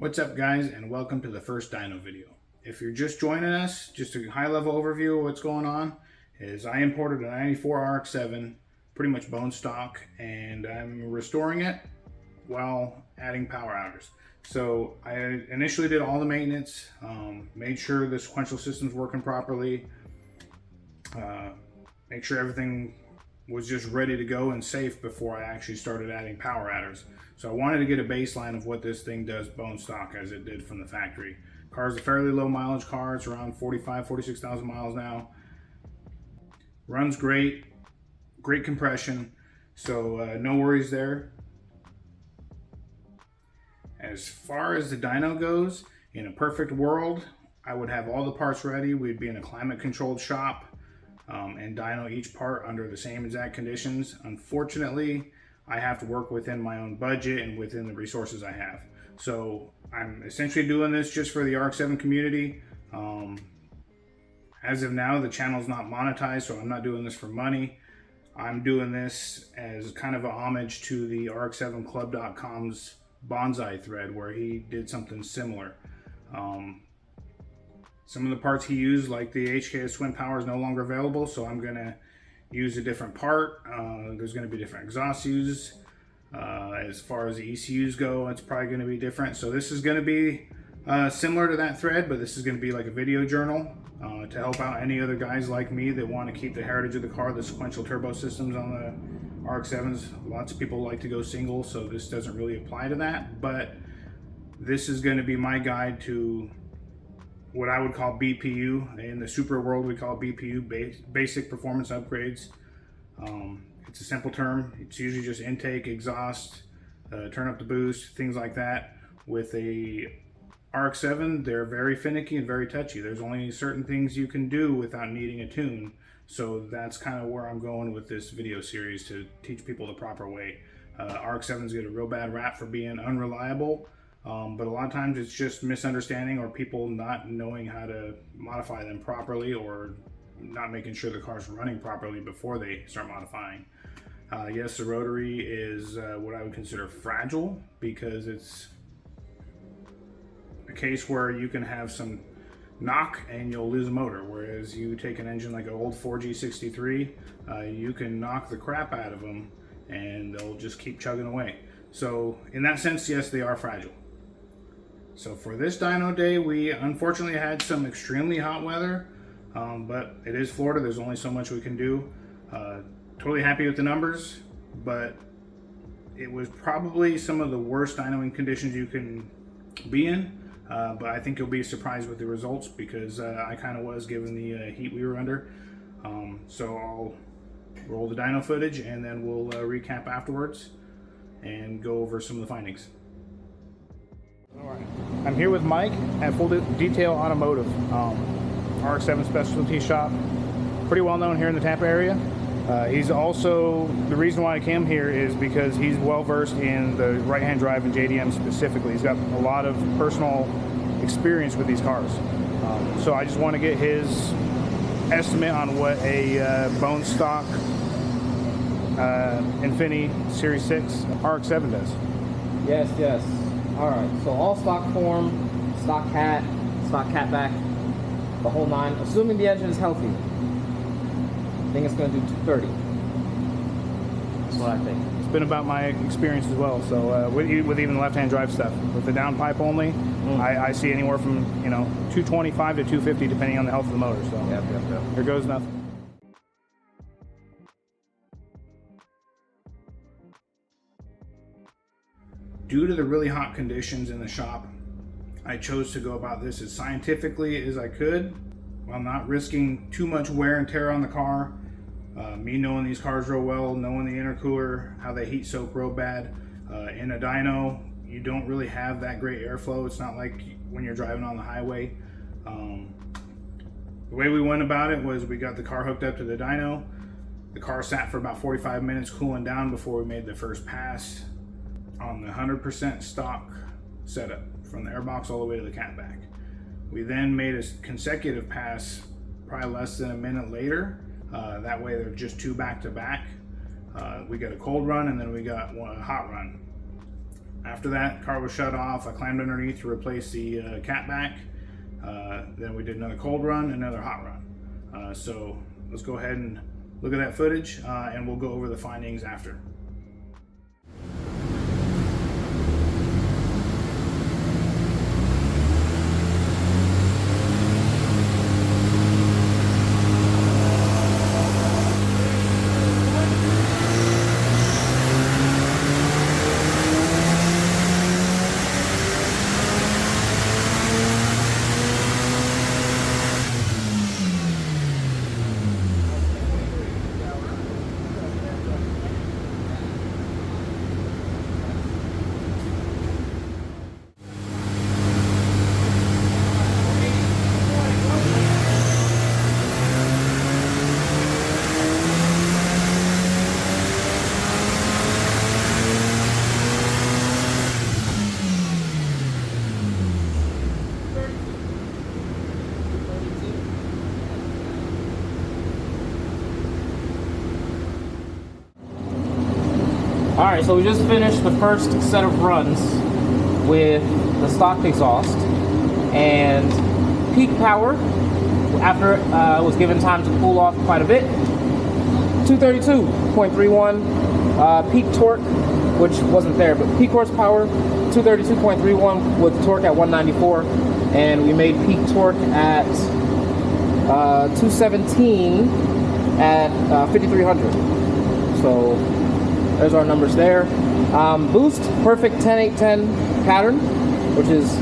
What's up guys, and welcome to the first dyno video. If you're just joining us, just a high level overview of what's going on is I imported a 94 RX7, pretty much bone stock, and I'm restoring it while adding power outers. So I initially did all the maintenance, made sure the sequential system's working properly, make sure everything was just ready to go and safe before I actually started adding power adders. So I wanted to get a baseline of what this thing does bone stock as it did from the factory. Car's a fairly low mileage car. It's around 46,000 miles now. Runs great, great compression. So no worries there. As far as the dyno goes, in a perfect world, I would have all the parts ready. We'd be in a climate controlled shop and dyno each part under the same exact conditions. Unfortunately, I have to work within my own budget and within the resources I have. So I'm essentially doing this just for the RX7 community. As of now, the channel's not monetized, so I'm not doing this for money. I'm doing this as kind of a homage to the RX7Club.com's bonsai thread where he did something similar. Some of the parts he used, like the HKS Twin Power, is no longer available, so I'm gonna use a different part. There's gonna be different exhaust used. As far as the ECUs go, it's probably gonna be different. So this is gonna be similar to that thread, but this is gonna be like a video journal to help out any other guys like me that want to keep the heritage of the car, the sequential turbo systems on the RX7s. Lots of people like to go single, so this doesn't really apply to that, but this is gonna be my guide to what I would call BPU. In the super world, we call BPU, basic performance upgrades. It's a simple term. It's usually just intake, exhaust, turn up the boost, things like that. With a RX7, they're very finicky and very touchy. There's only certain things you can do without needing a tune. So that's kind of where I'm going with this video series, to teach people the proper way. RX7s get a real bad rap for being unreliable. But a lot of times it's just misunderstanding or people not knowing how to modify them properly, or not making sure the car's running properly before they start modifying. Yes, the rotary is what I would consider fragile, because it's a case where you can have some knock and you'll lose a motor, whereas you take an engine like an old 4G63, you can knock the crap out of them and they'll just keep chugging away. So in that sense, yes, they are fragile. So for this dyno day, we unfortunately had some extremely hot weather, but it is Florida. There's only so much we can do. Totally happy with the numbers, but it was probably some of the worst dynoing conditions you can be in. But I think you'll be surprised with the results, because I kind of was, given the heat we were under. So I'll roll the dyno footage and then we'll recap afterwards and go over some of the findings. Alright, I'm here with Mike at Full Detail Automotive, RX7 specialty shop, pretty well known here in the Tampa area. He's also, the reason why I came here is because he's well versed in the right-hand drive and JDM specifically. He's got a lot of personal experience with these cars. So I just want to get his estimate on what a bone stock Efini Series 6 RX7 does. Yes. Alright, so all stock form, stock catback, the whole nine, assuming the engine is healthy. I think it's going to do 230. That's what I think. It's been about my experience as well. So with even the left-hand drive stuff, with the downpipe only, I see anywhere from 225 to 250 depending on the health of the motor. So Yep. Here goes nothing. Due to the really hot conditions in the shop, I chose to go about this as scientifically as I could, while not risking too much wear and tear on the car. Me knowing these cars real well, knowing the intercooler, how they heat soak real bad. In a dyno, you don't really have that great airflow. It's not like when you're driving on the highway. The way we went about it was we got the car hooked up to the dyno. The car sat for about 45 minutes cooling down before we made the first pass on the 100% stock setup, from the airbox all the way to the catback. We then made a consecutive pass probably less than a minute later. That way they're just two back to back. We got a cold run and then we got a hot run. After that, car was shut off. I climbed underneath to replace the catback. Then we did another cold run, another hot run. So let's go ahead and look at that footage, and we'll go over the findings after. Alright, so we just finished the first set of runs with the stock exhaust, and peak power, after it was given time to cool off quite a bit, 232.31, peak torque, which wasn't there, but peak horsepower, 232.31 with torque at 194, and we made peak torque at 217 at 5,300. So there's our numbers there. Boost, perfect 10-8-10 pattern, which is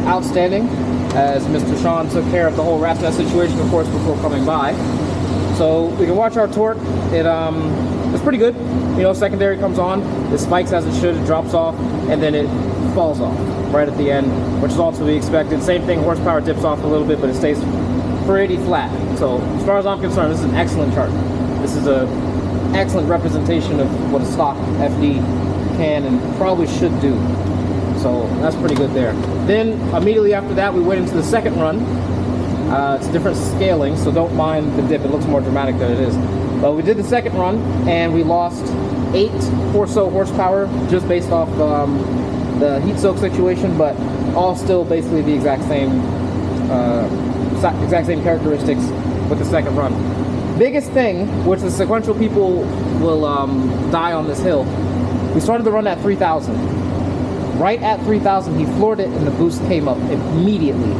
outstanding, as Mr. Sean took care of the whole rat's nest situation, of course, before coming by. So we can watch our torque. It's pretty good. You know, secondary comes on, it spikes as it should, it drops off, and then it falls off right at the end, which is all to be expected. Same thing, horsepower dips off a little bit, but it stays pretty flat. So as far as I'm concerned, this is an excellent chart. This is a excellent representation of what a stock FD can and probably should do. So that's pretty good there. Then immediately after that, we went into the second run. It's different scaling, so don't mind the dip. It looks more dramatic than it is. But we did the second run, and we lost 8 or so horsepower just based off the heat soak situation, but all still basically the exact same characteristics with the second run. Biggest thing, which the sequential people will die on this hill, we started the run at 3,000. Right at 3,000, he floored it, and the boost came up immediately,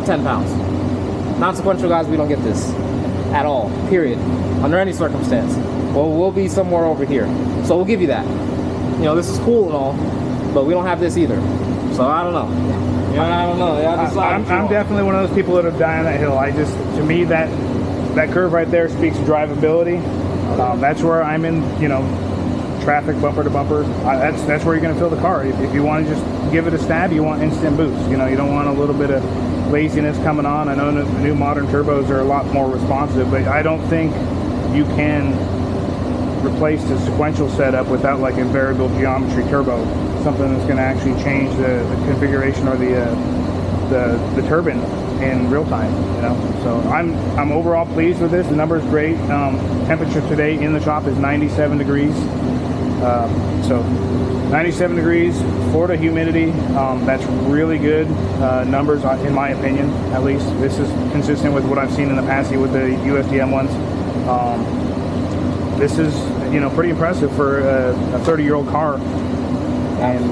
10 pounds. Non-sequential guys, we don't get this at all, period, under any circumstance. Well, we'll be somewhere over here. So we'll give you that. You know, this is cool and all, but we don't have this either. So I don't know. You know, I don't know. I'm definitely one of those people that have died on that hill. To me, that curve right there speaks drivability. That's where I'm in, you know, traffic bumper to bumper. That's where you're going to fill the car. If you want to just give it a stab, you want instant boost. You know, you don't want a little bit of laziness coming on. I know the new modern turbos are a lot more responsive, but I don't think you can replace the sequential setup without like a variable geometry turbo, something that's going to actually change the configuration or the turbine in real time, you know. So I'm overall pleased with this. The number is great. Temperature today in the shop is 97 degrees. So 97 degrees, Florida humidity. That's really good numbers in my opinion. At least this is consistent with what I've seen in the past with the USDM ones. This is, you know, pretty impressive for a 30-year-old car. And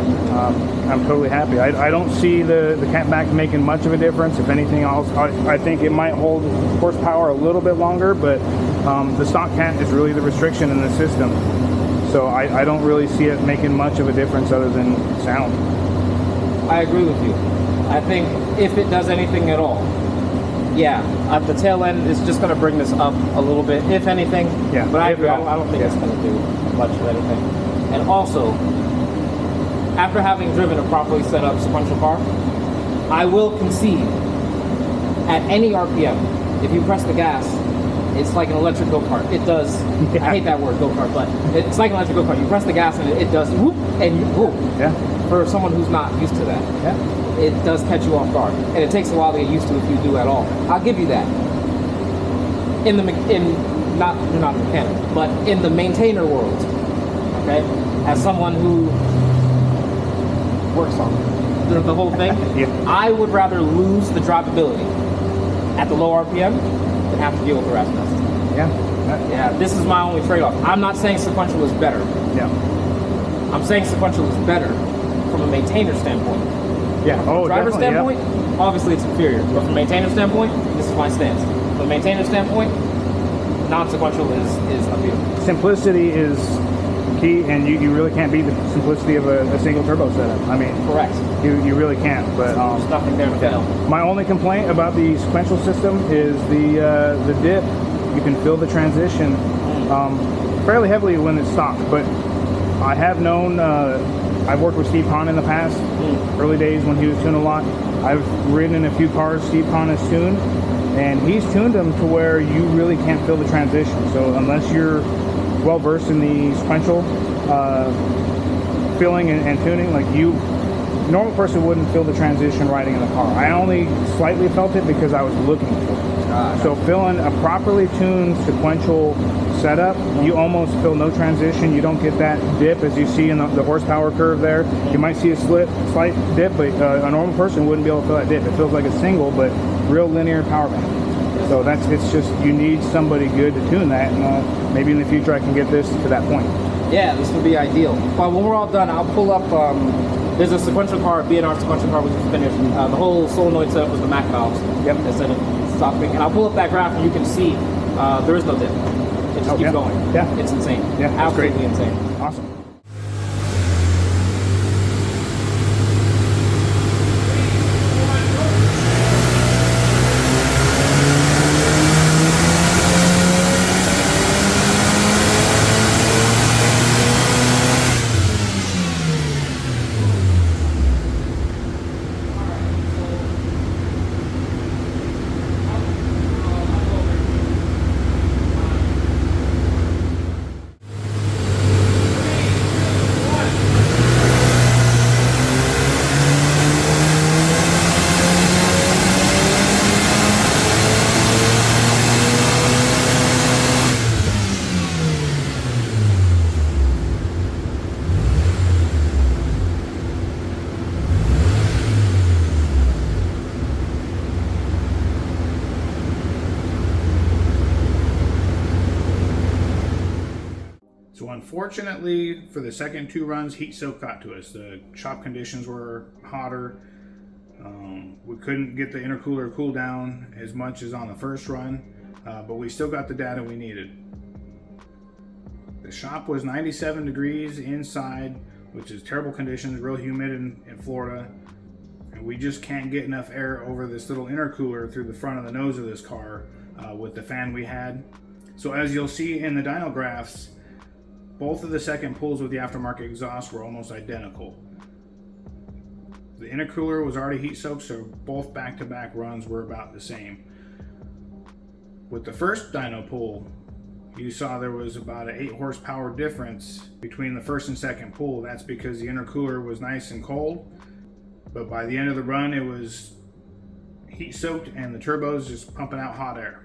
I'm totally happy. I don't see the catback making much of a difference. If anything else, I think it might hold horsepower a little bit longer, but the stock cat is really the restriction in the system. So I don't really see it making much of a difference other than sound. I agree with you. I think if it does anything at all, yeah, at the tail end, it's just going to bring this up a little bit, if anything. Yeah. But I agree. I don't think it's going to do much of anything. And also, after having driven a properly set up sequential car, I will concede, at any RPM, if you press the gas, it's like an electric go-kart. It does, yeah. I hate that word, go-kart, but it's like an electric go-kart. You press the gas and it does whoop, and you whoop. Yeah. For someone who's not used to that, yeah, it does catch you off guard. And it takes a while to get used to if you do at all. I'll give you that. You're not a mechanic, but in the maintainer world, okay, as someone who works on the whole thing. Yeah. I would rather lose the drivability at the low RPM than have to deal with the rest of it. Yeah. This is my only trade-off. I'm not saying sequential is better. Yeah. I'm saying sequential is better from a maintainer standpoint. Yeah. Oh, Driver definitely, standpoint, obviously it's inferior. But from a maintainer standpoint, this is my stance. From a maintainer standpoint, non-sequential is appealing. Simplicity is key, and you really can't beat the simplicity of a single turbo setup. I mean, Correct. you really can't. But There's nothing there to fail. my only complaint about the sequential system is the dip. You can feel the transition fairly heavily when it's stock, but I have known, I've worked with Steve Hahn in the past, early days when he was tuning a lot. I've ridden in a few cars Steve Hahn has tuned, and he's tuned them to where you really can't feel the transition. So unless you're well versed in the sequential feeling and tuning, like normal person wouldn't feel the transition riding in the car. I only slightly felt it because I was looking for it. So feeling a properly tuned sequential setup, you almost feel no transition. You don't get that dip as you see in the horsepower curve there. You might see a slight dip, but a normal person wouldn't be able to feel that dip. It feels like a single, but real linear power band. So it's just, you need somebody good to tune that, and maybe in the future I can get this to that point. Yeah, this would be ideal. But when we're all done, I'll pull up, there's a sequential car, B&R sequential car we just finished. The whole solenoid setup was the Mac valves. Yep. Instead of stopping. And I'll pull up that graph and you can see there is no dip. It just keeps going. Yeah. It's insane. Yeah, that's absolutely great. insane. Awesome. So unfortunately, for the second two runs, heat soak got to us. The shop conditions were hotter. We couldn't get the intercooler cool down as much as on the first run, but we still got the data we needed. The shop was 97 degrees inside, which is terrible conditions, real humid in Florida. And we just can't get enough air over this little intercooler through the front of the nose of this car with the fan we had. So as you'll see in the dyno graphs, both of the second pulls with the aftermarket exhaust were almost identical. The intercooler was already heat soaked, so both back-to-back runs were about the same. With the first dyno pull, you saw there was about an 8 horsepower difference between the first and second pull. That's because the intercooler was nice and cold, but by the end of the run it was heat soaked and the turbos just pumping out hot air.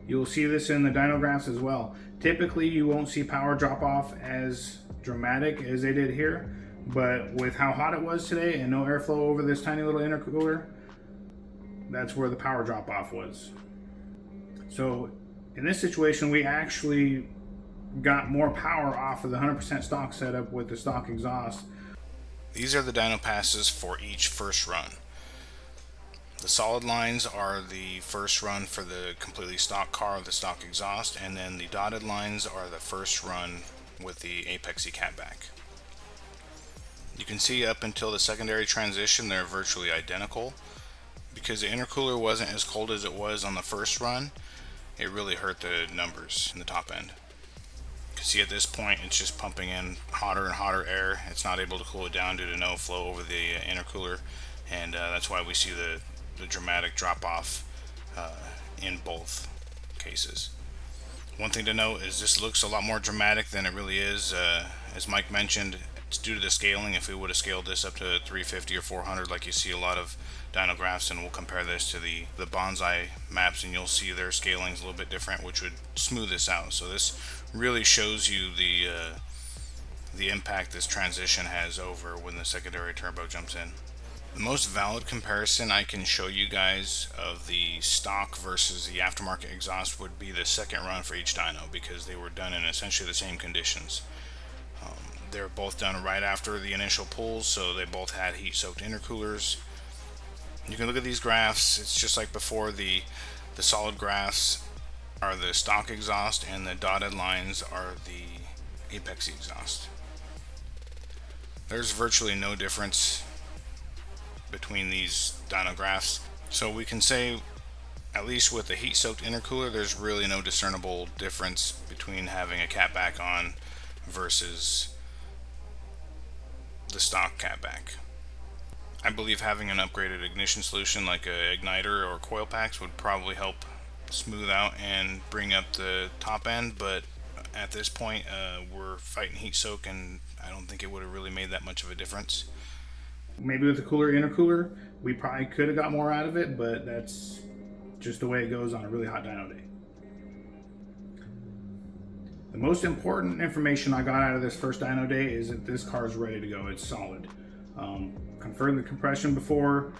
You'll see this in the dyno graphs as well. Typically you won't see power drop off as dramatic as they did here, but with how hot it was today and no airflow over this tiny little intercooler, that's where the power drop off was. So in this situation, we actually got more power off of the 100% stock setup with the stock exhaust. These are the dyno passes for each first run. The solid lines are the first run for the completely stock car with the stock exhaust, and then the dotted lines are the first run with the apexy catback. You can see up until the secondary transition they're virtually identical. Because the intercooler wasn't as cold as it was on the first run, it really hurt the numbers in the top end. You can see at this point it's just pumping in hotter and hotter air. It's not able to cool it down due to no flow over the intercooler, and that's why we see the dramatic drop off in both cases. One thing to note is this looks a lot more dramatic than it really is. As Mike mentioned, it's due to the scaling. If we would have scaled this up to 350 or 400 like you see a lot of dyno graphs, and we'll compare this to the bonsai maps, and you'll see their scaling is a little bit different, which would smooth this out. So this really shows you the impact this transition has over when the secondary turbo jumps in. The most valid comparison I can show you guys of the stock versus the aftermarket exhaust would be the second run for each dyno, because they were done in essentially the same conditions. They were both done right after the initial pulls, so they both had heat-soaked intercoolers. You can look at these graphs. It's just like before. The solid graphs are the stock exhaust, and the dotted lines are the apex exhaust. There's virtually no difference between these dyno graphs, so we can say, at least with the heat-soaked intercooler, there's really no discernible difference between having a catback on versus the stock catback. I believe having an upgraded ignition solution like a igniter or coil packs would probably help smooth out and bring up the top end, but at this point we're fighting heat soak, and I don't think it would have really made that much of a difference. Maybe with the cooler intercooler, we probably could have got more out of it, but that's just the way it goes on a really hot dyno day. The most important information I got out of this first dyno day is that this car is ready to go. It's solid. Confirmed the compression before.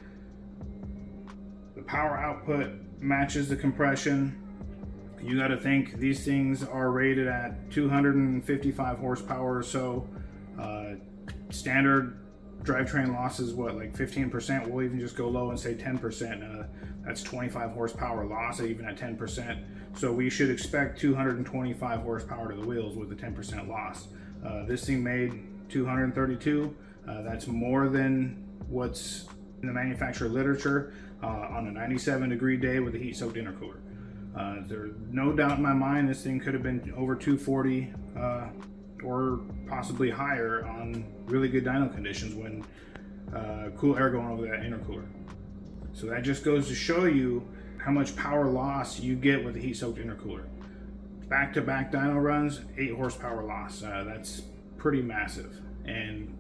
The power output matches the compression. You got to think these things are rated at 255 horsepower or so. Standard drivetrain losses, what, like 15%? We'll even just go low and say 10%. That's 25 horsepower loss even at 10%. So we should expect 225 horsepower to the wheels with a 10% loss. This thing made 232. That's more than what's in the manufacturer literature on a 97-degree day with a heat-soaked intercooler. There's no doubt in my mind this thing could have been over 240 or possibly higher on really good dyno conditions when cool air going over that intercooler. So that just goes to show you how much power loss you get with a heat-soaked intercooler. Back-to-back dyno runs, 8 horsepower loss. That's pretty massive, and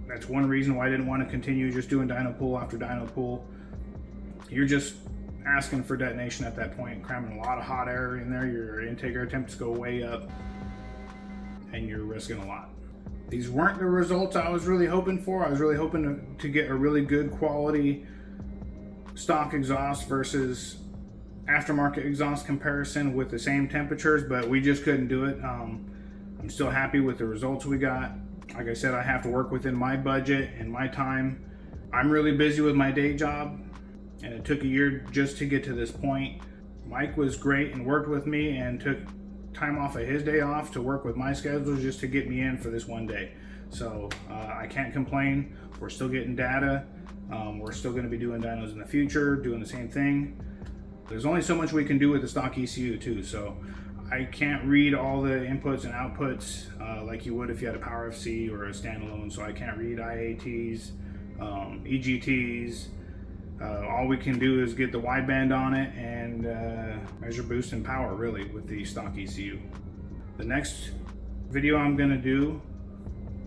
that's one reason why I didn't want to continue just doing dyno pool after dyno pool. You're just asking for detonation at that point, cramming a lot of hot air in there. Your intake air temps go way up, and you're risking a lot. These weren't the results I was really hoping for. I was really hoping to get a really good quality stock exhaust versus aftermarket exhaust comparison with the same temperatures, but we just couldn't do it. I'm still happy with the results we got. Like I said, I have to work within my budget and my time. I'm really busy with my day job, and it took a year just to get to this point. Mike was great and worked with me and took time off of his day off to work with my schedule just to get me in for this one day. So I can't complain. We're still getting data. We're still going to be doing dynos in the future, doing the same thing. There's only so much we can do with the stock ECU too, so I can't read all the inputs and outputs like you would if you had a Power FC or a standalone. So I can't read IATs, EGTs. All we can do is get the wideband on it and measure boost and power really with the stock ECU. The next video I'm going to do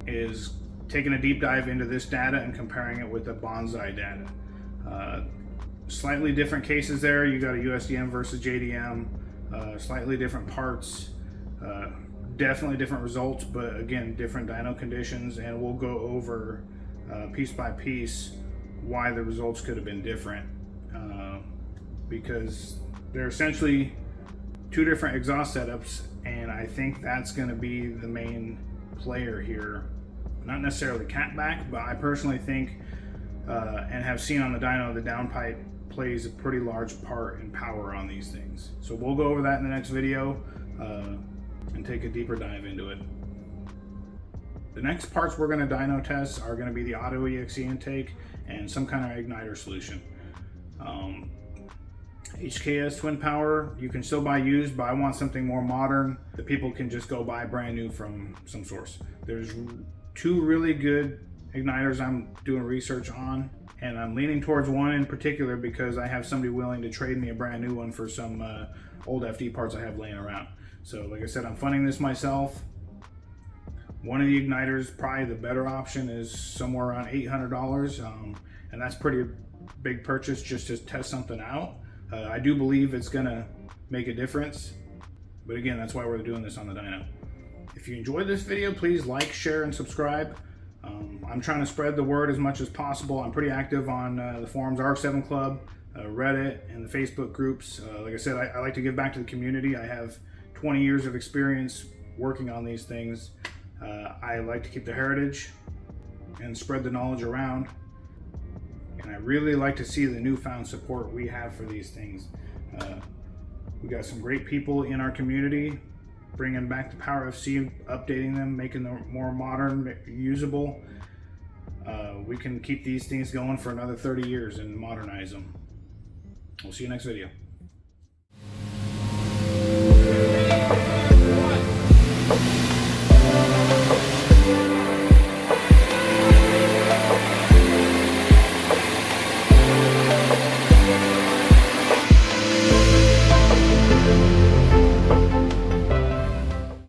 is taking a deep dive into this data and comparing it with the Bonsai data. Slightly different cases there. You got a USDM versus JDM, slightly different parts, definitely different results, but again, different dyno conditions, and we'll go over piece by piece why the results could have been different, because they're essentially two different exhaust setups, and I think that's going to be the main player here. Not necessarily catback, but I personally think and have seen on the dyno, the downpipe plays a pretty large part in power on these things. So we'll go over that in the next video and take a deeper dive into it. The next parts we're going to dyno test are going to be the auto EXE intake and some kind of igniter solution. HKS twin power you can still buy used, but I want something more modern that people can just go buy brand new from some source. There's two really good igniters I'm doing research on, and I'm leaning towards one in particular because I have somebody willing to trade me a brand new one for some old FD parts I have laying around. So like I said, I'm funding this myself. One of the igniters, probably the better option, is somewhere around $800, and that's pretty big purchase just to test something out. I do believe it's gonna make a difference, but again, that's why we're doing this on the dyno. If If you enjoyed this video, please like, share, and subscribe. I'm trying to spread the word as much as possible. I'm pretty active on the forums, RX7 Club, Reddit, and the Facebook groups. Like I said, I like to give back to the community. I have 20 years of experience working on these things. I like to keep the heritage and spread the knowledge around. And I really like to see the newfound support we have for these things. We got some great people in our community bringing back the Power FC, updating them, making them more modern, usable. We can keep these things going for another 30 years and modernize them. We'll see you next video.